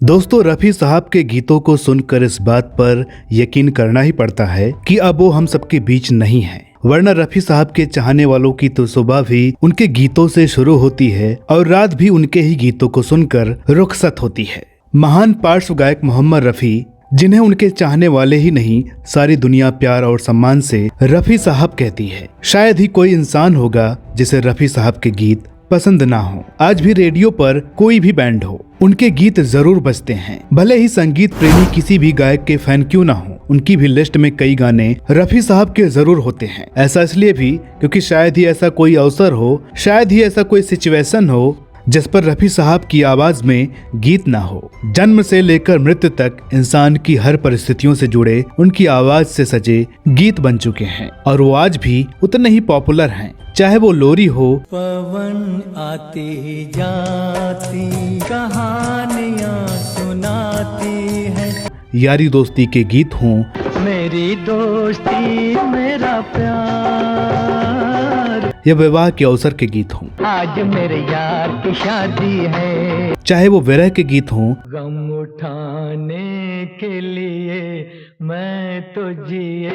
दोस्तों, रफी साहब के गीतों को सुनकर इस बात पर यकीन करना ही पड़ता है कि अब वो हम सबके बीच नहीं है। वरना रफी साहब के चाहने वालों की तो सुबह भी उनके गीतों से शुरू होती है और रात भी उनके ही गीतों को सुनकर रुखसत होती है। महान पार्श्व गायक मोहम्मद रफी, जिन्हें उनके चाहने वाले ही नहीं सारी दुनिया प्यार और सम्मान से रफी साहब कहती है। शायद ही कोई इंसान होगा जिसे रफी साहब के गीत पसंद ना हो। आज भी रेडियो पर कोई भी बैंड हो, उनके गीत जरूर बजते हैं। भले ही संगीत प्रेमी किसी भी गायक के फैन क्यों ना हो, उनकी भी लिस्ट में कई गाने रफी साहब के जरूर होते हैं। ऐसा इसलिए भी क्योंकि शायद ही ऐसा कोई अवसर हो, शायद ही ऐसा कोई सिचुएशन हो जिस पर रफी साहब की आवाज में गीत ना हो। जन्म से लेकर मृत्यु तक इंसान की हर परिस्थितियों से जुड़े उनकी आवाज से सजे गीत बन चुके हैं और वो आज भी उतने ही पॉपुलर हैं। चाहे वो लोरी हो, पवन आती जाती कहानियां सुनाती है, यारी दोस्ती के गीत हों, मेरी दोस्ती मेरा प्यार, या विवाह के अवसर के गीत हों, आज मेरे यार की शादी है, चाहे वो विरह के गीत हों, गम उठाने के लिए मैं तो जिए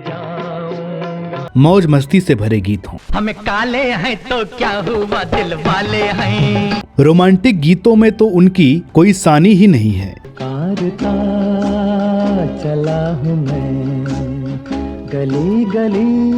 जाऊंगा, मौज मस्ती से भरे गीत हों। हमें काले हैं तो क्या हुआ, दिल वाले हैं। रोमांटिक गीतों में तो उनकी कोई सानी ही नहीं है। कारता चला हूँ मैं गली गली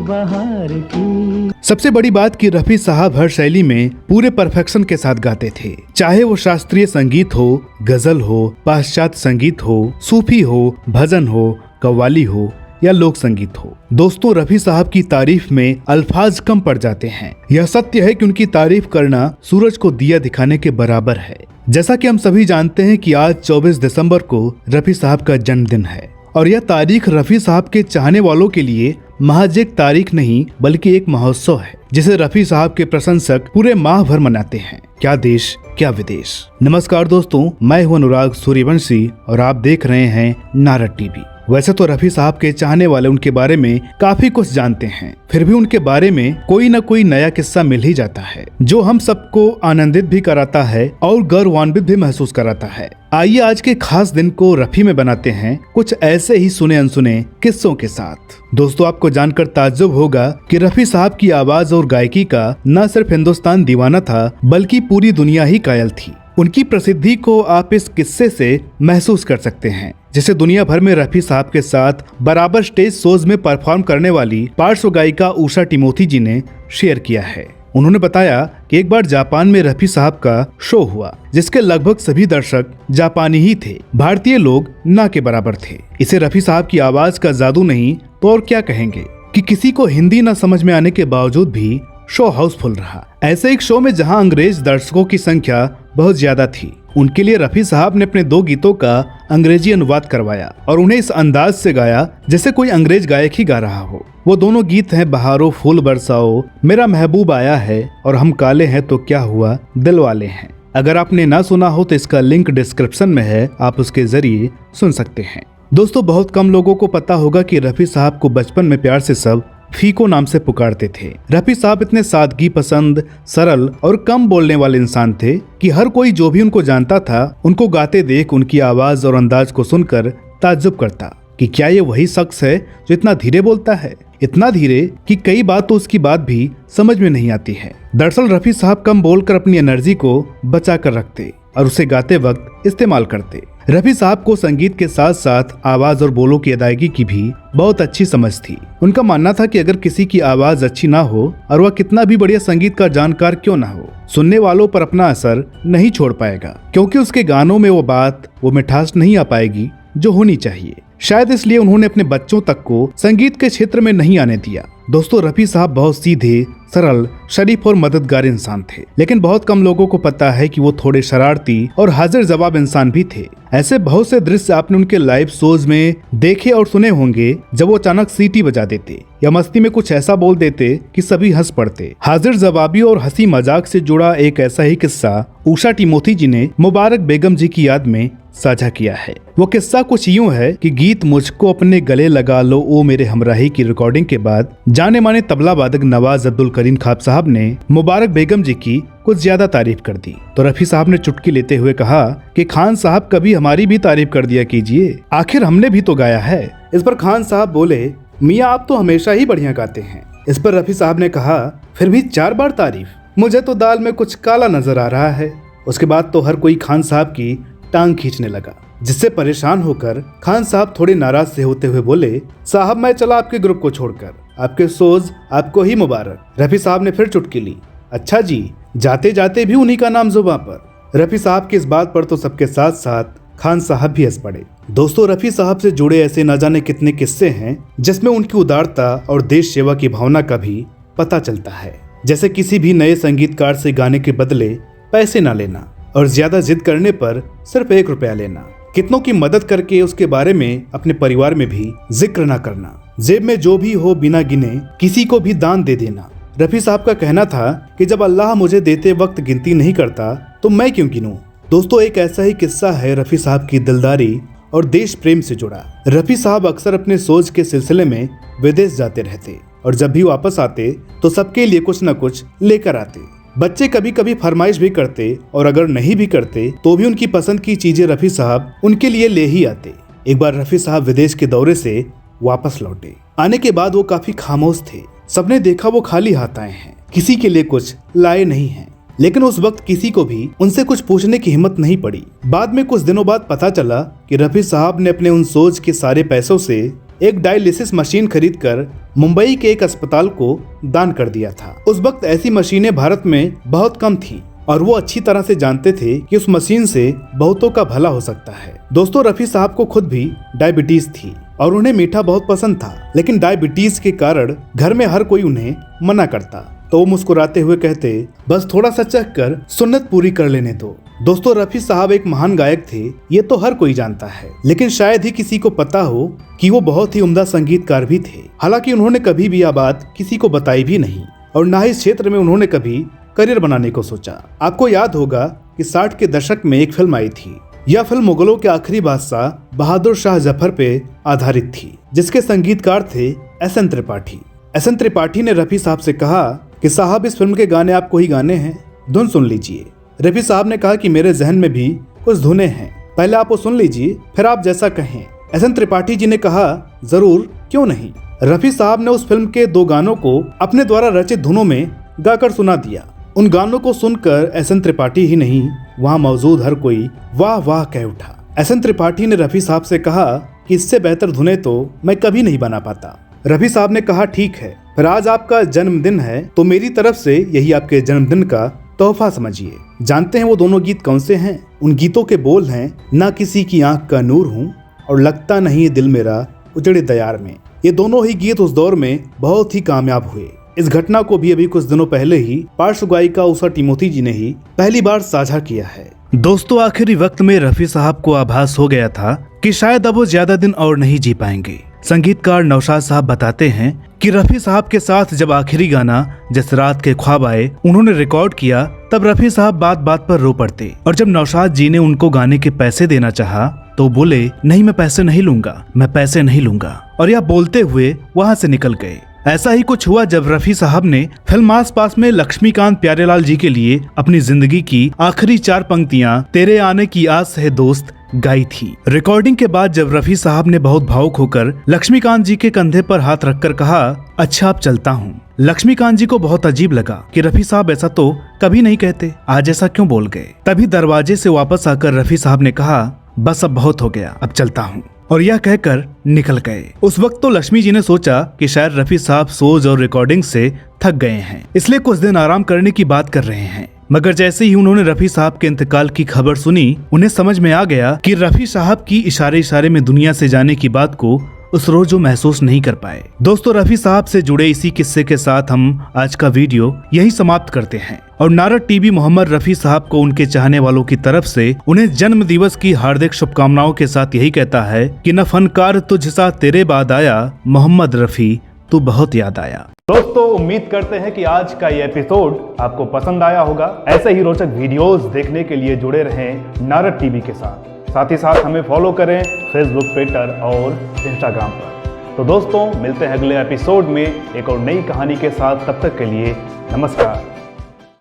बाहर की। सबसे बड़ी बात कि रफी साहब हर शैली में पूरे परफेक्शन के साथ गाते थे। चाहे वो शास्त्रीय संगीत हो, गजल हो, पाश्चात्य संगीत हो, सूफी हो, भजन हो, कव्वाली हो या लोक संगीत हो। दोस्तों, रफी साहब की तारीफ में अल्फाज कम पड़ जाते हैं। यह सत्य है कि उनकी तारीफ करना सूरज को दिया दिखाने के बराबर है। जैसा कि हम सभी जानते हैं कि आज 24 दिसंबर को रफी साहब का जन्मदिन है और यह तारीख रफी साहब के चाहने वालों के लिए महज एक तारीख नहीं बल्कि एक महोत्सव है, जिसे रफी साहब के प्रशंसक पूरे माह भर मनाते हैं। क्या देश क्या विदेश। नमस्कार दोस्तों, मैं हूं अनुराग सूर्यवंशी और आप देख रहे हैं नारद टीवी। वैसे तो रफी साहब के चाहने वाले उनके बारे में काफी कुछ जानते हैं, फिर भी उनके बारे में कोई न कोई नया किस्सा मिल ही जाता है जो हम सबको आनंदित भी कराता है और गौरवान्वित भी महसूस कराता है। आइए आज के खास दिन को रफी में बनाते हैं कुछ ऐसे ही सुने अनसुने किस्सों के साथ। दोस्तों, आपको जानकर ताज्जुब होगा कि रफी साहब की आवाज और गायकी का न सिर्फ हिंदुस्तान दीवाना था बल्कि पूरी दुनिया ही कायल थी। उनकी प्रसिद्धि को आप इस किस्से से महसूस कर सकते हैं, जिसे दुनिया भर में रफी साहब के साथ बराबर स्टेज शोज में परफॉर्म करने वाली पार्श्व गायिका उषा टिमोथी जी ने शेयर किया है। उन्होंने बताया कि एक बार जापान में रफी साहब का शो हुआ, जिसके लगभग सभी दर्शक जापानी ही थे, भारतीय लोग ना के बराबर थे। इसे रफी साहब की आवाज का जादू नहीं तो और क्या कहेंगे कि किसी को हिंदी न समझ में आने के बावजूद भी शो हाउसफुल रहा। ऐसे एक शो में जहां अंग्रेज दर्शकों की संख्या बहुत ज्यादा थी, उनके लिए रफी साहब ने अपने 2 गीतों का अंग्रेजी अनुवाद करवाया और उन्हें इस अंदाज से गाया जैसे कोई अंग्रेज गायक ही गा रहा हो। वो दोनों गीत हैं बहारों फूल बरसाओ, मेरा महबूब आया है और हम काले हैं तो क्या हुआ, दिल वाले हैं। अगर आपने ना सुना हो तो इसका लिंक डिस्क्रिप्शन में है, आप उसके जरिए सुन सकते हैं। दोस्तों, बहुत कम लोगों को पता होगा कि रफी साहब को बचपन में प्यार से सब फीको नाम से पुकारते थे। रफी साहब इतने सादगी पसंद, सरल और कम बोलने वाले इंसान थे कि हर कोई जो भी उनको जानता था, उनको गाते देख उनकी आवाज और अंदाज को सुनकर ताज्जुब करता कि क्या ये वही शख्स है जो इतना धीरे बोलता है, इतना धीरे कि कई बार तो उसकी बात भी समझ में नहीं आती है। दरअसल रफी साहब कम बोलकर अपनी एनर्जी को बचा कर रखते और उसे गाते वक्त इस्तेमाल करते। रफी साहब को संगीत के साथ साथ आवाज और बोलों की अदायगी की भी बहुत अच्छी समझ थी। उनका मानना था कि अगर किसी की आवाज अच्छी ना हो और वह कितना भी बढ़िया संगीतकार जानकार क्यों ना हो, सुनने वालों पर अपना असर नहीं छोड़ पाएगा, क्योंकि उसके गानों में वो बात, वो मिठास नहीं आ पाएगी जो होनी चाहिए। शायद इसलिए उन्होंने अपने बच्चों तक को संगीत के क्षेत्र में नहीं आने दिया। दोस्तों, रफी साहब बहुत सीधे, सरल, शरीफ और मददगार इंसान थे, लेकिन बहुत कम लोगों को पता है कि वो थोड़े शरारती और हाजिर जवाब इंसान भी थे। ऐसे बहुत से दृश्य आपने उनके लाइव शोज में देखे और सुने होंगे, जब वो अचानक सीटी बजा देते या मस्ती में कुछ ऐसा बोल देते कि सभी हंस पड़ते। हाजिर जवाबी और हंसी मजाक से जुड़ा एक ऐसा ही किस्सा उषा टिमोथी जी ने मुबारक बेगम जी की याद में साझा किया है। वो किस्सा कुछ यूं है कि गीत मुझको अपने गले लगा लो ओ मेरे हमराही की रिकॉर्डिंग के बाद जाने माने तबला वादक नवाज अब्दुल करीम खान साहब ने मुबारक बेगम जी की कुछ ज्यादा तारीफ कर दी तो रफी साहब ने चुटकी लेते हुए कहा कि खान साहब कभी हमारी भी तारीफ कर दिया कीजिए, आखिर हमने भी तो गाया है। इस पर खान साहब बोले, मियाँ आप तो हमेशा ही बढ़िया गाते हैं। इस पर रफी साहब ने कहा, फिर भी 4 बार तारीफ, मुझे तो दाल में कुछ काला नजर आ रहा है। उसके बाद तो हर कोई खान साहब की टांग खींचने लगा, जिससे परेशान होकर खान साहब थोड़े नाराज से होते हुए बोले, साहब मैं चला आपके ग्रुप को छोड़कर, आपके सोज आपको ही मुबारक। रफी साहब ने फिर चुटकी ली, अच्छा जी, जाते जाते भी उन्हीं का नाम जुबां पर। रफी साहब की इस बात पर तो सबके साथ साथ खान साहब भी हंस पड़े। दोस्तों, रफी साहब से जुड़े ऐसे न जाने कितने किस्से हैं जिसमें उनकी उदारता और देश सेवा की भावना का भी पता चलता है। जैसे किसी भी नए संगीतकार से गाने के बदले पैसे न लेना और ज्यादा जिद करने पर सिर्फ 1 रुपया लेना, कितनों की मदद करके उसके बारे में अपने परिवार में भी जिक्र न करना, जेब में जो भी हो बिना गिने किसी को भी दान दे देना। रफी साहब का कहना था कि जब अल्लाह मुझे देते वक्त गिनती नहीं करता तो मैं क्यों गिनूं। दोस्तों, एक ऐसा ही किस्सा है रफी साहब की दिलदारी और देश प्रेम से जुड़ा। रफी साहब अक्सर अपने सोच के सिलसिले में विदेश जाते रहते और जब भी वापस आते तो सबके लिए कुछ न कुछ लेकर आते। बच्चे कभी कभी फरमाइश भी करते और अगर नहीं भी करते तो भी उनकी पसंद की चीजें रफी साहब उनके लिए ले ही आते। एक बार रफी साहब विदेश के दौरे से वापस लौटे। आने के बाद वो काफी खामोश थे। सबने देखा वो खाली हाथ आए हैं, किसी के लिए कुछ लाए नहीं हैं। लेकिन उस वक्त किसी को भी उनसे कुछ पूछने की हिम्मत नहीं पड़ी। बाद में कुछ दिनों बाद पता चला कि रफी साहब ने अपने उन सोच के सारे पैसों से एक डायलिसिस मशीन खरीदकर मुंबई के एक अस्पताल को दान कर दिया था। उस वक्त ऐसी मशीनें भारत में बहुत कम थी और वो अच्छी तरह से जानते थे कि उस मशीन से बहुतों का भला हो सकता है। दोस्तों, रफी साहब को खुद भी डायबिटीज थी और उन्हें मीठा बहुत पसंद था, लेकिन डायबिटीज के कारण घर में हर कोई उन्हें मना करता तो वो मुस्कुराते हुए कहते, बस थोड़ा सा चख कर सुन्नत पूरी कर लेने दो। दोस्तों, रफी साहब एक महान गायक थे, ये तो हर कोई जानता है, लेकिन शायद ही किसी को पता हो कि वो बहुत ही उम्दा संगीतकार भी थे। हालांकि उन्होंने कभी भी यह बात किसी को बताई भी नहीं और ना ही इस क्षेत्र में उन्होंने कभी करियर बनाने को सोचा। आपको याद होगा कि 60 के दशक में एक फिल्म आई थी। यह फिल्म मुगलों के आखिरी बादशाह बहादुर शाह जफर पे आधारित थी, जिसके संगीतकार थे एस.एन. त्रिपाठी। एस.एन. त्रिपाठी ने रफी साहब से कहा कि साहब इस फिल्म के गाने आपको ही गाने हैं, धुन सुन लीजिए। रफी साहब ने कहा कि मेरे जहन में भी कुछ धुनें हैं, पहले आप वो सुन लीजिए, फिर आप जैसा कहें। एस.एन. त्रिपाठी जी ने कहा, जरूर, क्यों नहीं। रफी साहब ने उस फिल्म के 2 गानों को अपने द्वारा रचित धुनों में गाकर सुना दिया। उन गानों को सुनकर एस.एन. त्रिपाठी ही नहीं, वहाँ मौजूद हर कोई वाह वाह कह उठा। एस.एन. त्रिपाठी ने रफी साहब से कहा कि इससे बेहतर धुनें तो मैं कभी नहीं बना पाता। रफी साहब ने कहा, ठीक है, फिर आज आपका जन्मदिन है तो मेरी तरफ से यही आपके जन्मदिन का तोहफा समझिए। जानते हैं वो दोनों गीत कौन से हैं? उन गीतों के बोल हैं, ना किसी की आंख का नूर हूँ और लगता नहीं दिल मेरा उजड़े दयार में। ये दोनों ही गीत उस दौर में बहुत ही कामयाब हुए। इस घटना को भी अभी कुछ दिनों पहले ही पार्श्व गायिका उषा टिमोथी जी ने ही पहली बार साझा किया है। दोस्तों, आखिरी वक्त में रफी साहब को आभास हो गया था कि शायद अब वो ज्यादा दिन और नहीं जी पाएंगे। संगीतकार नौशाद साहब बताते हैं कि रफी साहब के साथ जब आखिरी गाना जिस रात के ख्वाब आए उन्होंने रिकॉर्ड किया, तब रफी साहब बात बात पर रो पड़ते और जब नौशाद जी ने उनको गाने के पैसे देना चाहा तो बोले, नहीं मैं पैसे नहीं लूंगा, मैं पैसे नहीं लूंगा, और यह बोलते हुए वहाँ से निकल गए। ऐसा ही कुछ हुआ जब रफी साहब ने फिल्म आस पास में लक्ष्मीकांत प्यारेलाल जी के लिए अपनी जिंदगी की आखिरी 4 पंक्तियां तेरे आने की आस है दोस्त गाई थी। रिकॉर्डिंग के बाद जब रफी साहब ने बहुत भावुक होकर लक्ष्मीकांत जी के कंधे पर हाथ रखकर कहा, अच्छा अब चलता हूँ। लक्ष्मीकांत जी को बहुत अजीब लगा कि रफी साहब ऐसा तो कभी नहीं कहते, आज ऐसा क्यों बोल गए। तभी दरवाजे से वापस आकर रफी साहब ने कहा, बस अब बहुत हो गया, अब चलता हूँ, और यह कहकर निकल गए। उस वक्त तो लक्ष्मी जी ने सोचा कि शायद रफी साहब सोच और रिकॉर्डिंग से थक गए हैं, इसलिए कुछ दिन आराम करने की बात कर रहे हैं। मगर जैसे ही उन्होंने रफी साहब के इंतकाल की खबर सुनी, उन्हें समझ में आ गया कि रफी साहब की इशारे इशारे में दुनिया से जाने की बात को उस रोज वो महसूस नहीं कर पाए। दोस्तों, रफी साहब से जुड़े इसी किस्से के साथ हम आज का वीडियो यही समाप्त करते हैं और नारद टीवी मोहम्मद रफी साहब को उनके चाहने वालों की तरफ से उन्हें जन्म दिवस की हार्दिक शुभकामनाओं के साथ यही कहता है कि न फनकार तुझसा तेरे बाद आया, मोहम्मद रफी तू बहुत याद आया। दोस्तों, उम्मीद करते हैं कि आज का ये एपिसोड आपको पसंद आया होगा। ऐसे ही रोचक वीडियोस देखने के लिए जुड़े रहें नारद टीवी के साथ। साथ ही साथ हमें फॉलो करें फेसबुक, ट्विटर और इंस्टाग्राम पर। तो दोस्तों, मिलते हैं अगले एपिसोड में एक और नई कहानी के साथ। तब तक के लिए नमस्कार।